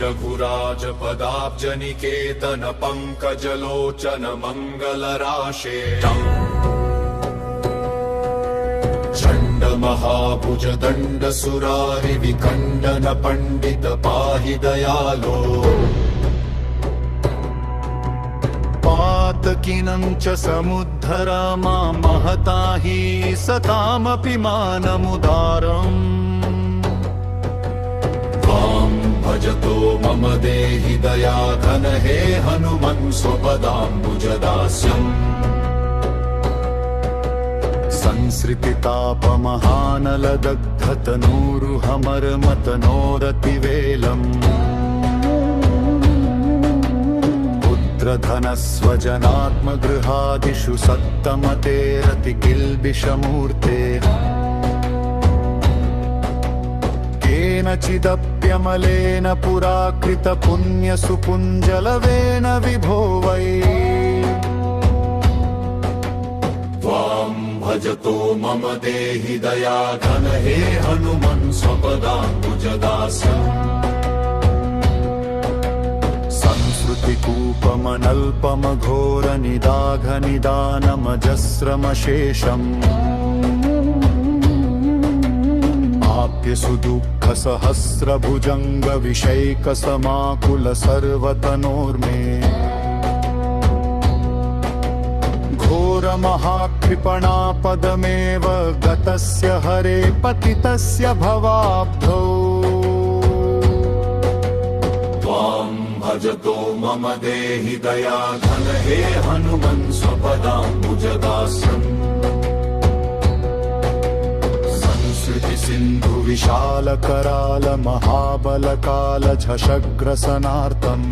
रघुराज पदाब्जनिकेतन पंकजलोचन मंगलराशे चंड महाभुज दंड सुरारि विखंडन पंडित पाहि दयालो पातकीनं च समुद्धरा मां महता हि सतामपि मानमुदारम् त्वां भजतो मम देहि दयाघन हे हनुमन् स्वपदाम्बुजदास्यम् संसृतितापमहानलदग्धतनूरुहमरमतनोरतिवेलम् धनस्वजनात्मगृहादिषु सत्तमतेरतिकिल्बिषमूर्ते केनचिदप्यमलेन पुराकृतपुण्यसुपुञ्जलवेन विभो वै त्वां भजतो मम देहि दयाघन हे हनुमन् स्वपदाम्बुजदास्यम् संस्कृतिकूपमनल्पमघोरनिदाघनिदानमजस्रमशेषम् आप्य सुदुःखसहस्रभुजङ्गविषैकसमाकुल सर्वतनोर्मे घोरमहाक्षिपणापदमेव गतस्य हरे पतितस्य भवाब्धौ भजतो मम देहि दयाघन हे हनुमन् स्वपदाम्बुजदास्यम् संसृति सिन्धु विशाल कराल महाबल काल झषग्रसनार्तम्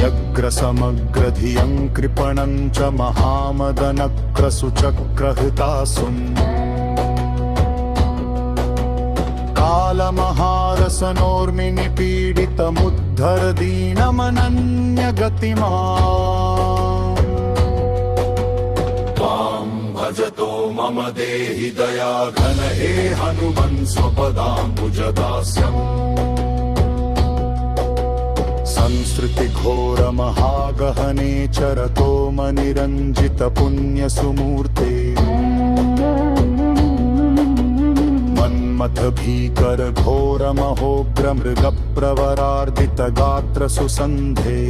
व्यग्रसमग्रधियं कृपणं च महामदनक्रसुचक्रहृतासुम् कालमहारसनोर्मिनि पीडितमुद्धर दीनमनन्यगतिमान् त्वां भजतो मम देहि दयाघन हे हनुमन् स्वपदाम्बुजदास्यम् संसृतिघोरमहागहने चरतो मनिरञ्जितपुण्यसुमूर्ते मथ भीकर घोर महोग्र मृग प्रवरार्दित गात्र सुसंधे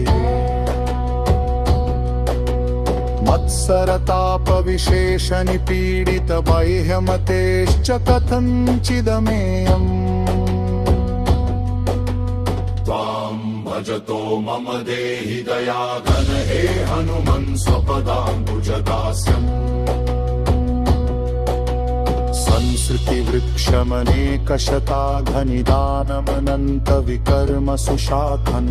मत्सरताप विशेष निपीडित बाह्यमतेश्च कथंचिदमेयम् त्वां भजतो मम देहि दयाघन हे हनुमन् स्वपदाम्बुजदास्यम् संसृतिवृक्षमनेकशताघनिदानमनन्तविकर्म सुशाखन्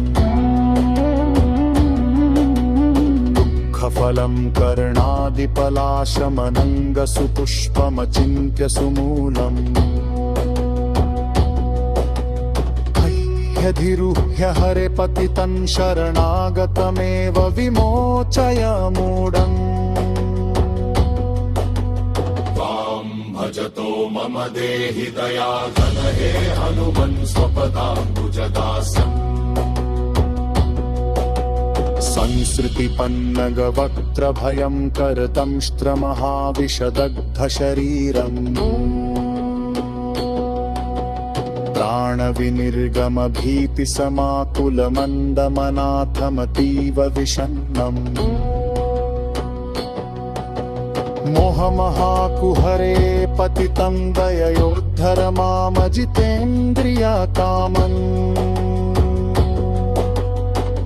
दुःखफलं कर्णादिपलाशमनङ्गसुपुष्पमचिन्त्य सुमूलम् ह्यधिरुह्य हरे पतितं शरणागतमेव विमोचय मूढम् भजतो मम देहि दयाघन हे हनुमन् स्वपदाम्बुजदास्यम् संसृतिपन्नगवक्त्रभयं करदंष्ट्रमहाविशदग्धशरीरम् प्राणविनिर्गमभीतिसमाकुलमन्दमनाथमतीव विषण्णम् मोहमहाकुहरे पतितं दययोद्धर मामजितेन्द्रियकामन्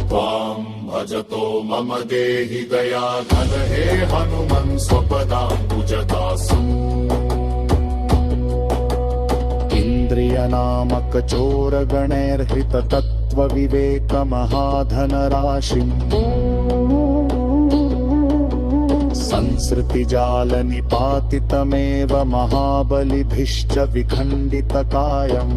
त्वां भजतो मम देहि दयाघन हे हनुमन् स्वपदाम्बुजदास्यम् इन्द्रियनामकचोरगणैर्हृततत्त्वविवेकमहाधनराशिम् संसृतिजालनिपातितमेव महाबलिभिश्च विखण्डितकायम्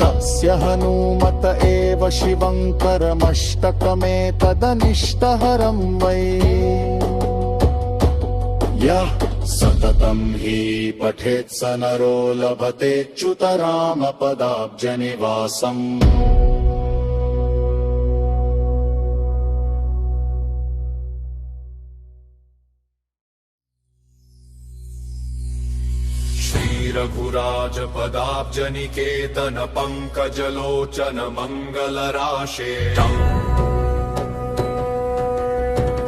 तस्य हनूमत एव शिवं करमष्टकमेतदनिष्टहरं वै यः सततं हि पठेत् स नरो लभतेऽच्युतरामपदाब्जनिवासम्। रघुराजपदाब्जनिकेतन पङ्कजलोचन मङ्गलराशे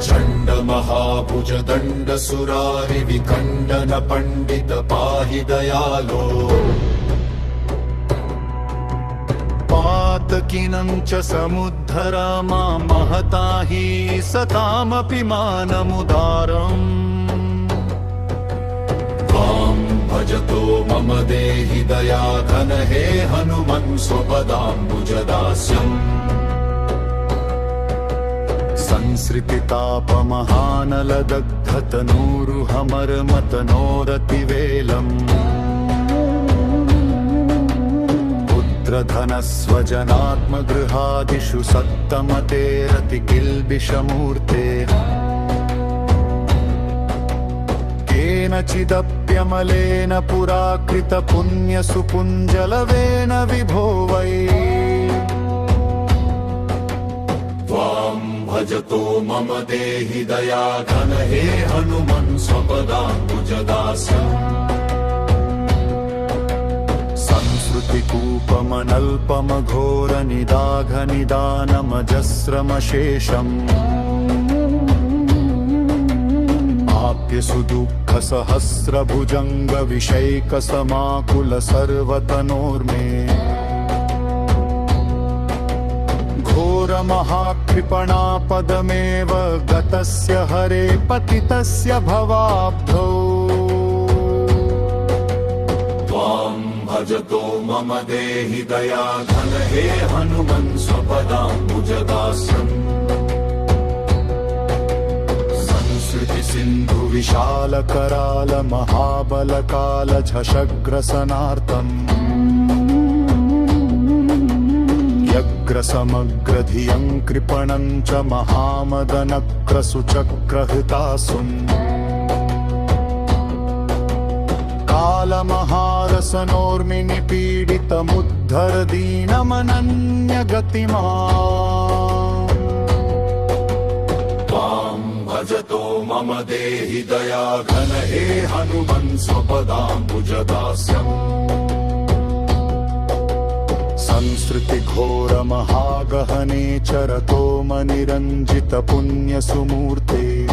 चण्ड महाभुज दण्ड सुरारि विखण्डन पण्डित पाहि दयालो। पातकिनं च समुद्धर मां महता हि सतामपि मानमुदारम्। भजतो मम देहि दयाघन हे हनुमन् स्वपदाम्बुजदास्यम्। संसृतितापमहानलदग्धतनूरुहमर्मतनोरतिवेलम्। पुत्रधनस्वजनात्मगृहादिषु सत्तमतेरतिकिल्बिषमूर्ते। केनचिदप्यमलेन पुराकृत पुण्यसुपुञ्जलवेन विभो वै। त्वां भजतो मम देहि दयाघन हे हनुमन् स्वपदाम्बुजदास्यम्। संसृतिकूपमनल्पमघोरनिदाघनिदानमजस्रमशेषम्। सुदुःखसहस्रभुजङ्गविषैकसमाकुल सर्वतनोर्मे। घोरमहाक्षिपणापदमेव गतस्य हरे पतितस्य भवाब्धौ। त्वां भजतो मम देहि दयाघन हे हनुमन् स्वपदाम्बुजदास्यम्। सिन्धु विशाल कराल महाबल काल झषग्रसनार्तम्। व्यग्रसमग्रधियं कृपणं च महामदनक्रसुचक्रहृतासुम्। कालमहारसनोर्मिनिपीडितमुद्धर दीनमनन्यगतिमान्। भजतो मम देहि दयाघन हे हनुमन् स्वपदाम्बुजदास्यम्। संसृतिघोरमहागहने चरतो मनिरञ्जित पुण्यसुमूर्ते।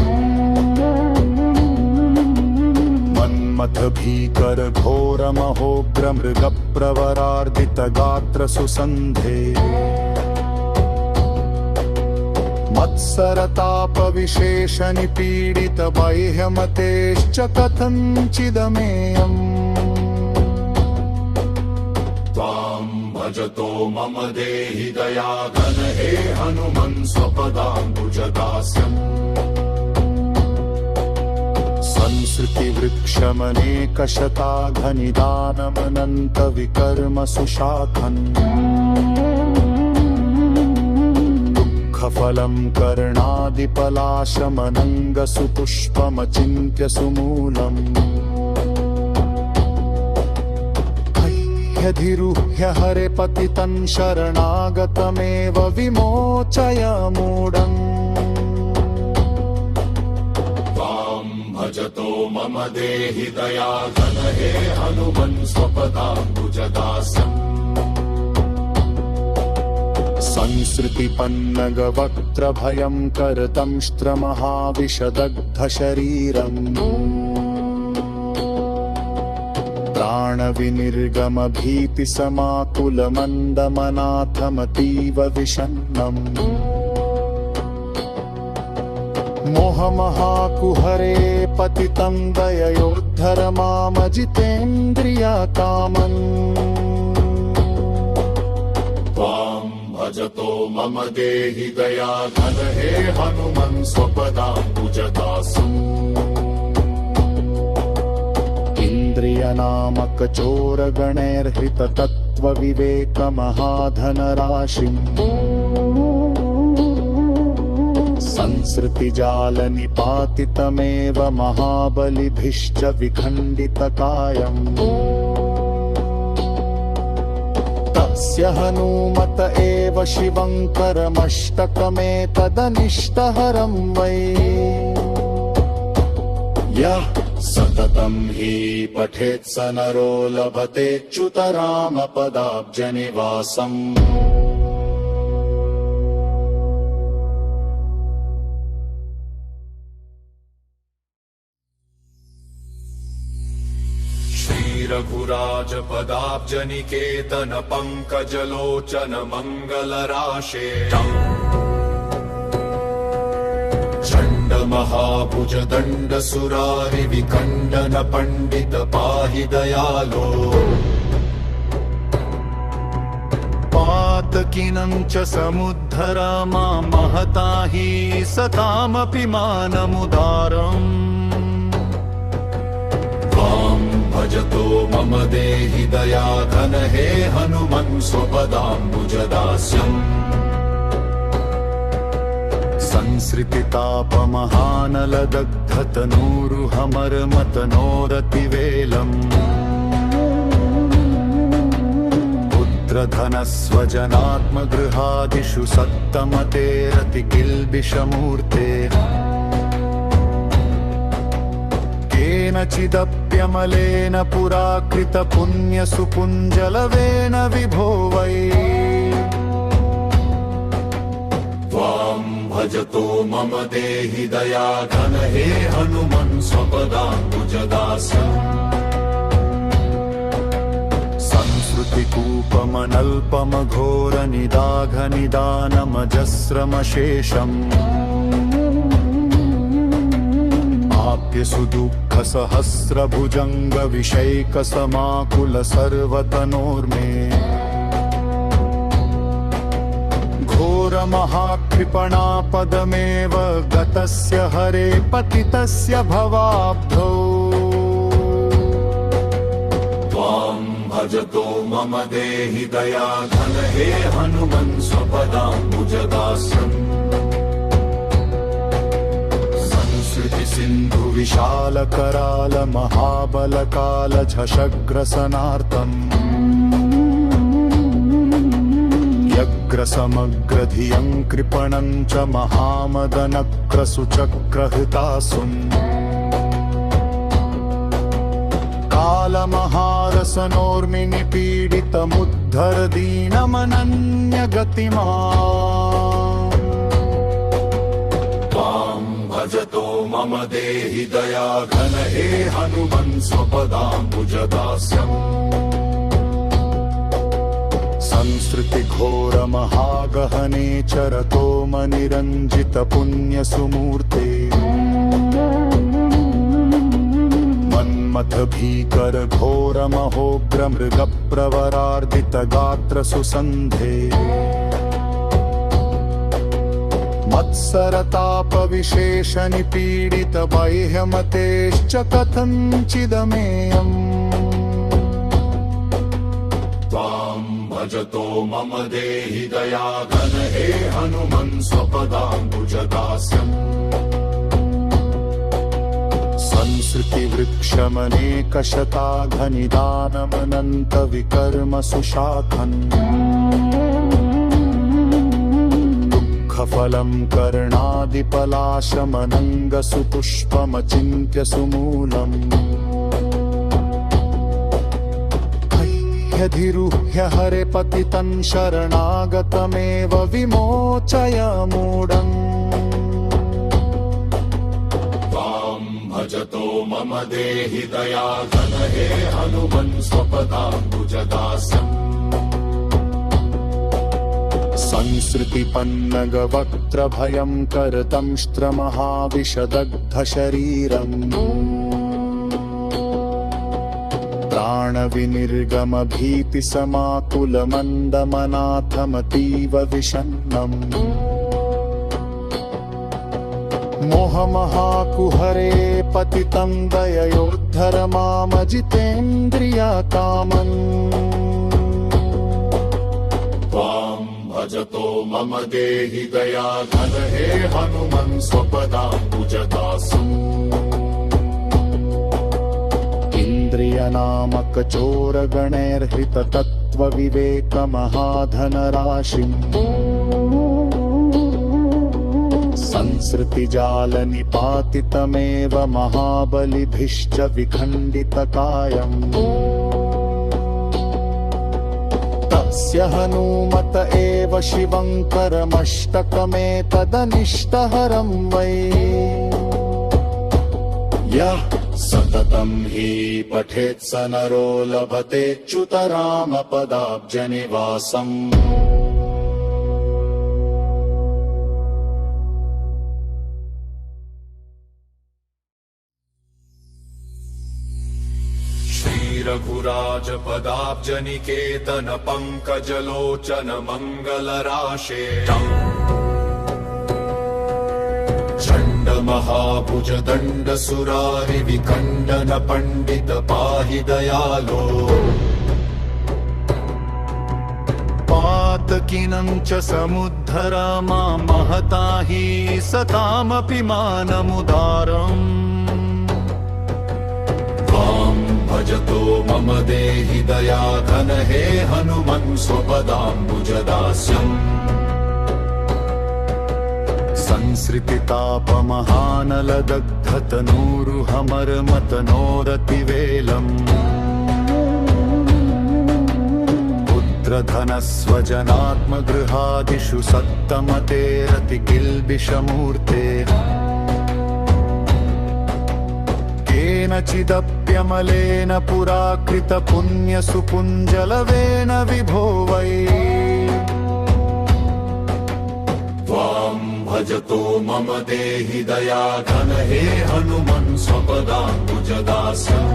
मन्मथ भीकर घोरमहोग्र मृगप्रवरार्दित गात्र सुसन्धे। मत्सरतापविशेष निपीडित बाह्यमतेश्च कथञ्चिदमेयम्। त्वां भजतो मम देहि दयाघन हे हनुमन् स्वपदाम्बुजदास्यम्। संसृतिवृक्षमनेकशताघनिदानमनन्तविकर्म सुशाखन्। फलं कर्णादिपलाशमनङ्गसुपुष्पमचिन्त्य सुमूलम्। ह्यधिरुह्य हरे पतितं शरणागतमेव विमोचय मूढम्। त्वां भजतो मम देहि दयाघन हे हनुमन् स्वपदाम्बुजदास्यम्। संसृतिपन्नगवक्त्रभयं करतंष्ट्रमहाविषदग्धशरीरम्। प्राणविनिर्गमभीतिसमाकुलमन्दमनाथमतीव विषण्णम्। मोहमहाकुहरे पतितं दययोद्धर मामजितेन्द्रियकामन्। भजतो मम देहि दयाघन हे हनुमन् स्वपदाम्बुजदास्यम्। इन्द्रियनामकचोरगणैर्हृततत्त्वविवेकमहाधनराशिम्। संसृतिजालनिपातितमेव महाबलिभिश्च विखण्डितकायम् तस्य हनूमत एव शिवङ्करमष्टकमेतदनिष्टहरं वै यः सततं हि पठेत् स नरो लभतेऽच्युतरामपदाब्जनिवासम् रघुराजपदाब्जनिकेतन पङ्कजलोचन मङ्गलराशे चण्डमहाभुज दण्डसुरारि विखण्डन पण्डित पाहि दयालो पातकिनं च समुद्धर मां महता हि सतामपि मानमुदारम् भजतो मम देहि दयाघन हे हनुमन् स्वपदाम्बुजदास्यम् संसृतितापमहानलदग्धतनूरुहमर्मतनोरतिवेलम् पुत्रधनस्वजनात्मगृहादिषु सत्तमतेरतिकिल्बिषमूर्ते केनचिदप्यमलेन पुराकृतपुण्यसुपुञ्जलवेन विभो वै त्वां भजतो मम देहि दयाघन हे हनुमन् स्वपदाम्बुजदास्यम् संसृतिकूपमनल्पमघोरनिदाघनिदानमजस्रमशेषम् आप्यसुदुःखसहस्रभुजङ्गविषैकसमाकुल सर्वतनोर्मे घोरमहाक्षिपणापदमेव गतस्य हरे पतितस्य भवाब्धौ त्वां भजतो मम देहि दयाघन हे हनुमन् स्वपदाम्बुजदास्यम् सिन्धु विशाल कराल महाबलकाल झषग्रसनार्तम् यग्रसमग्रधियं कृपणं च महामदनक्रसुचक्रहृतासुम् कालमहारसनोर्मिनिपीडितमुद्धर दीनमनन्यगतिमान् भजतो मम देहि दयाघन हे हनुमन् स्वपदाम्बुजदास्यम् संसृतिघोरमहागहने चरतो मनिरञ्जितपुण्यसुमूर्ते मन्मथ भीकर घोरमहोग्रमृगप्रवरार्दितगात्रसुसन्धे मत्सरतापविशेषनिपीडितबाह्यमतेश्च कथञ्चिदमेयम् त्वां भजतो मम देहि दयाघन हे हनुमन् स्वपदाम्बुजदास्यम् संसृतिवृक्षमनेकशताघनिदानमनन्तविकर्मसुशाखन् फलं कर्णादिपलाशमनङ्गसुपुष्पमचिन्त्य सुमूलम् ह्यधिरुह्य हरे पतितं शरणागतमेव विमोचय मूढम् त्वां भजतो मम देहि दयाघन हे हनुमन् स्वपदाम्बुजदास्यम् संसृतिपन्नगवक्त्रभयं करतंष्ट्रमहाविशदग्धशरीरम् प्राणविनिर्गमभीतिसमाकुलमन्दमनाथमतीव विषण्णम् मोहमहाकुहरे पतितं दययोद्धर मामजितेन्द्रियकामन् भजतो मम देहि दयाघन हे हनुमन् स्वपदाम्बुजदासम् इन्द्रियनामक चोरगणैर्हृत तत्त्वविवेक महाधनराशिम् संसृतिजालनिपातितमेव महाबलिभिश्च विखण्डितकायम् तस्य हनूमत एव शिवङ्करमष्टकमेतदनिष्टहरं वै यः सततं हि पठेत् स नरो लभतेऽच्युतरामपदाब्जनिवासम् रघुराजपदाब्जनिकेतन पङ्कजलोचन मङ्गलराशे चण्ड महाभुज दण्ड सुरारि विखण्डन पण्डित पाहि दयालो पातकिनं च समुद्धर मां महता हि सतामपि मानमुदारम् भजतो मम देहि दयाघन हे हनुमन् स्वपदाम्बुजदास्यम् संसृतितापमहानलदग्धतनूरुहमर्मतनोरतिवेलम् पुत्रधनस्वजनात्मगृहादिषु सत्तमतेरतिकिल्बिषमूर्ते केनचिदप्यमलेन पुराकृतपुण्यसुपुञ्जलवेन विभो वै त्वां भजतो मम देहि दयाघन हे हनुमन् स्वपदाम्बुजदास्यम्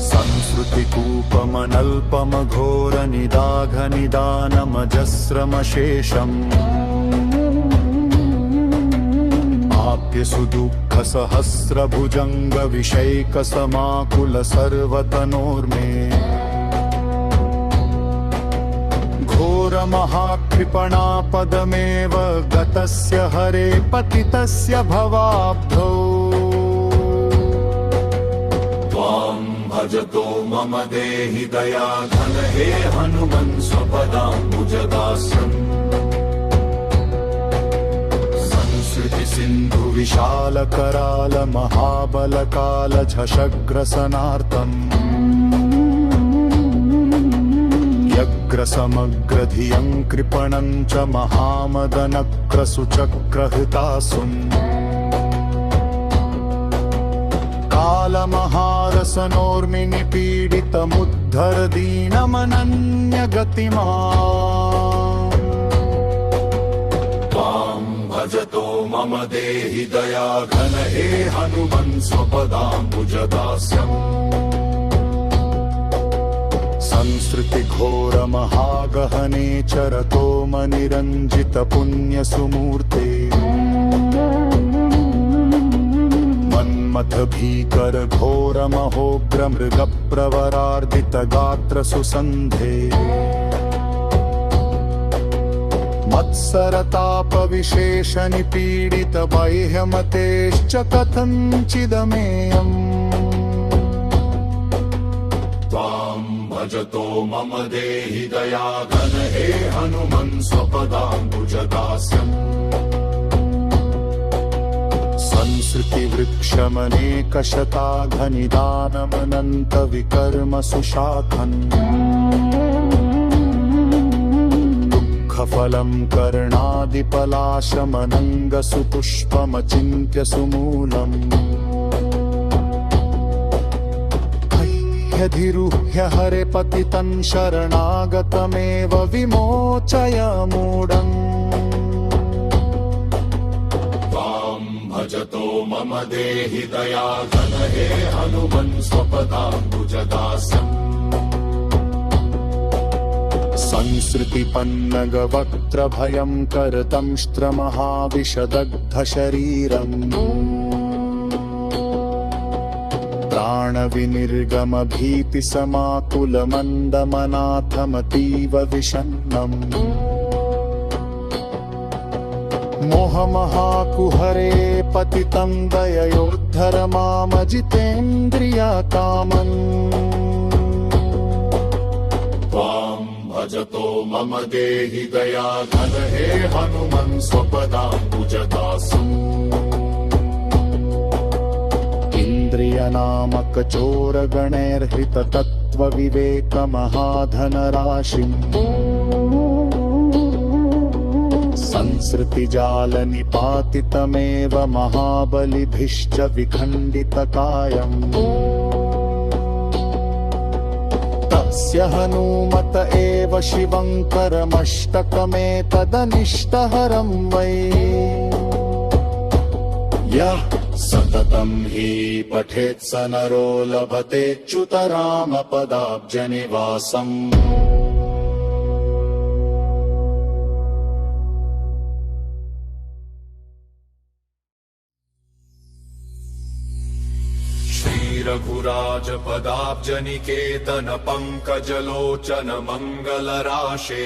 संस्कृतिकूपमनल्पमघोरनिदाघनिदानमजस्रमशेषम् सुदुःखसहस्रभुजङ्गविषैकसमाकुल सर्वतनोर्मे घोरमहाकृपणापदमेव गतस्य हरे पतितस्य भवाब्धौ त्वां भजतो मम देहि दयाघन हे हनुमन् स्वपदाम्बुजदास्यम् सिन्धु विशाल कराल महाबल काल झषग्रसनार्तम् यग्रसमग्रधियं कृपणं च महामदनक्रसुचक्रहृतासुम् कालमहारसनोर्मिनि पीडितमुद्धर दीनमनन्यगतिमा भजतो मम देहि दयाघन हे हनुमन् स्वपदाम्बुजदास्यम् संसृतिघोरमहागहने चरतो मनिरञ्जितपुण्यसुमूर्ते मन्मथ भीकर घोरमहोग्रमृगप्रवरार्दितगात्रसुसन्धे मत्सरतापविशेषनिपीडित बाह्यमतेश्च कथञ्चिदमेयम् त्वां भजतो मम देहि दयाघन हे हनुमन् स्वपदाम्बुजदास्यम् संसृतिवृक्षमनेकशताघनिदानमनन्तविकर्म सुशाखन् फलं कर्णादिपलाशमनङ्गसुपुष्पमचिन्त्य सुमूलम् ह्यधिरुह्य हरे पतितं शरणागतमेव विमोचय मूढम् त्वां भजतो मम देहि दयाघन हे हनुमन् स्वपदाम्बुजदास्यम् संसृतिपन्नगवक्त्रभयं करतंष्ट्रमहाविशदग्धशरीरम् प्राणविनिर्गम भीतिसमाकुलमन्दमनाथमतीव विषण्णम् मोहमहाकुहरे पतितं दययोद्धर मामजितेन्द्रियकामन् त्वां भजतो मम देहि दयाघन हे हनुमन् स्वपदाम्बुजदासम् इन्द्रियनामकचोरगणैर्हृततत्त्वविवेकमहाधनराशिम् संसृतिजालनिपातितमेव महाबलिभिश्च विखण्डितकायम् तस्य हनूमत एव शिवङ्करमष्टकमेतदनिष्टहरं वै यः सततं हि पठेत् स नरो लभतेच्युतरामपदाब्जनिवासम् रघुराजपदाब्जनिकेतन पङ्कजलोचन मङ्गलराशे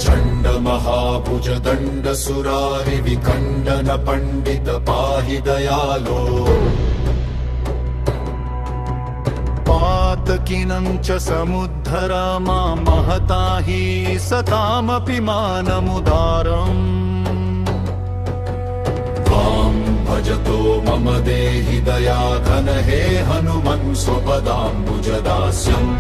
चण्ड महाभुज दण्ड सुरारि विखण्डन पण्डित पाहि दयालो पातकिनं च समुद्धर मां महता हि सतामपि मानमुदारम् भजतो मम देहि दयाघन हे हनुमन् स्वपदाम्बुजदास्यम्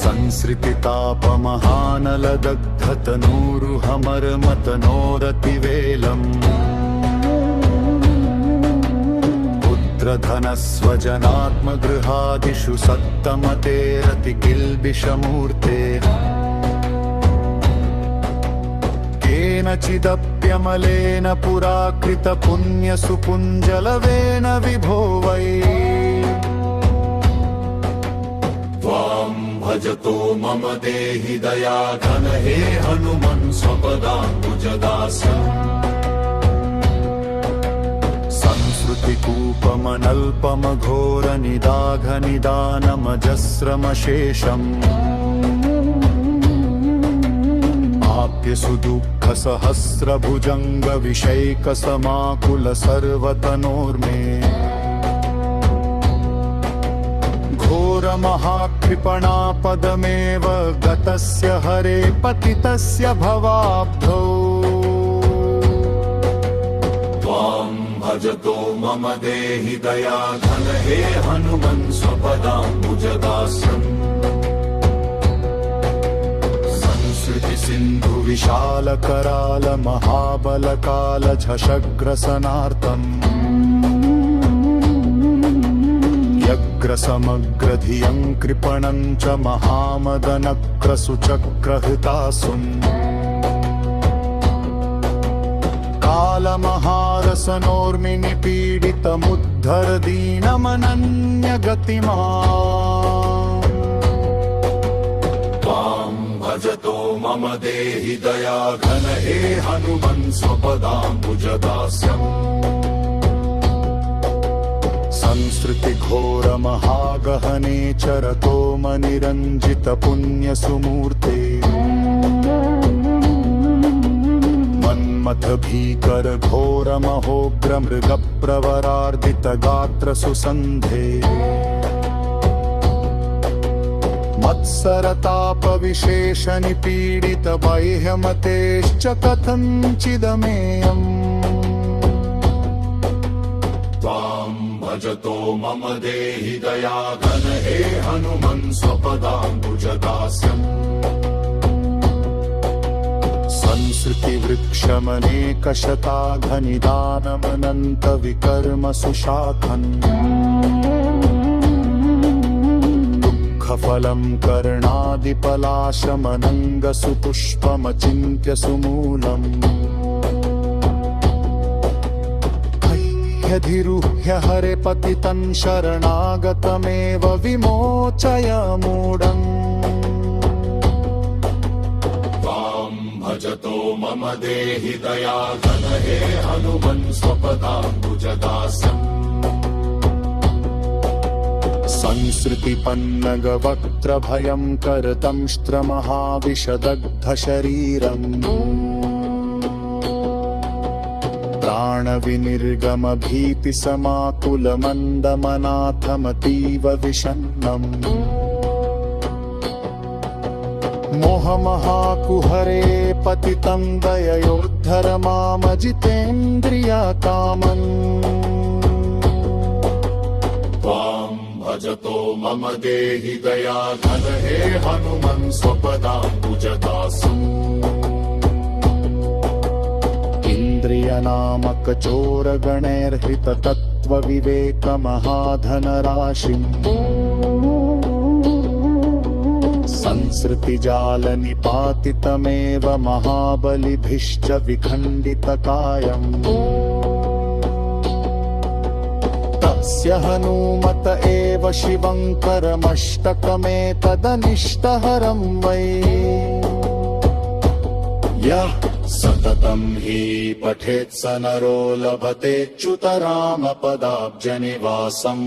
संसृतितापमहानलदग्धतनूरुहमर्मतनोरतिवेलम् पुत्रधनस्वजनात्मगृहादिषु सत्तमतेरतिकिल्बिषमूर्ते केनचिदप्यमलेन पुराकृतपुण्यसुपुञ्जलवेन विभो वै त्वां भजतो मम देहि दयाघन हे हनुमन् स्वपदाम्बुजदास्यम् संस्कृतिकूपमनल्पमघोरनिदाघनिदानमजस्रमशेषम् सुदुःखसहस्रभुजङ्गविषैकसमाकुल सर्वतनोर्मे घोरमहाकृपणापदमेव गतस्य हरे पतितस्य भवाब्धौ त्वां भजतो मम देहि दयाघन हे हनुमन् स्वपदाम्बुजदास्यम् सिन्धु विशालकराल महाबलकाल झषग्रसनार्तम् व्यग्रसमग्रधियं कृपणं च महामदनक्रसुचक्रहृतासुम् कालमहारसनोर्मिनिपीडितमुद्धर दीनमनन्यगतिमान् भजतो मम देहि दयाघन हे हनुमन् स्वपदाम्बुजदास्यम् संसृतिघोरमहागहने चरतो मनिरञ्जितपुण्यसुमूर्ते मन्मथ भीकर घोरमहोग्रमृगप्रवरार्दितगात्रसुसन्धे मत्सरतापविशेषनिपीडितबाह्यमतेश्च कथञ्चिदमेयम् त्वां भजतो मम देहि दयाघन हे हनुमन् स्वपदाम्बुजदास्यम् संसृतिवृक्षमनेकशताघनिदानमनन्तविकर्मसुशाखन् फलं कर्णादिपलाशमनङ्गसुपुष्पमचिन्त्य सुमूलम् ह्यधिरुह्य हरे पतितं शरणागतमेव विमोचय मूढम् भजतो मम देहि दयाघन हे हनुमन् स्वपदाम्बुजदासम् संसृतिपन्नगवक्त्रभयङ्करदंष्ट्रमहाविशदग्धशरीरम् प्राणविनिर्गमभीतिसमाकुलमन्दमनाथमतीव विषण्णम् मोहमहाकुहरे पतितं दययोद्धर मामजितेन्द्रियकामन् त्वां भजतो मम देहि दयाघन हे हनुमन् स्वपदाम्बुजदासम् इन्द्रियनामकचोरगणैर्हृततत्त्वविवेकमहाधनराशिम् संसृतिजालनिपातितमेव महाबलिभिश्च विखण्डितकायम् तस्य हनूमत एव शिवङ्करमष्टकमेतदनिष्टहरं वै यः सततं हि पठेत् स नरो लभतेऽच्युतरामपदाब्जनिवासम्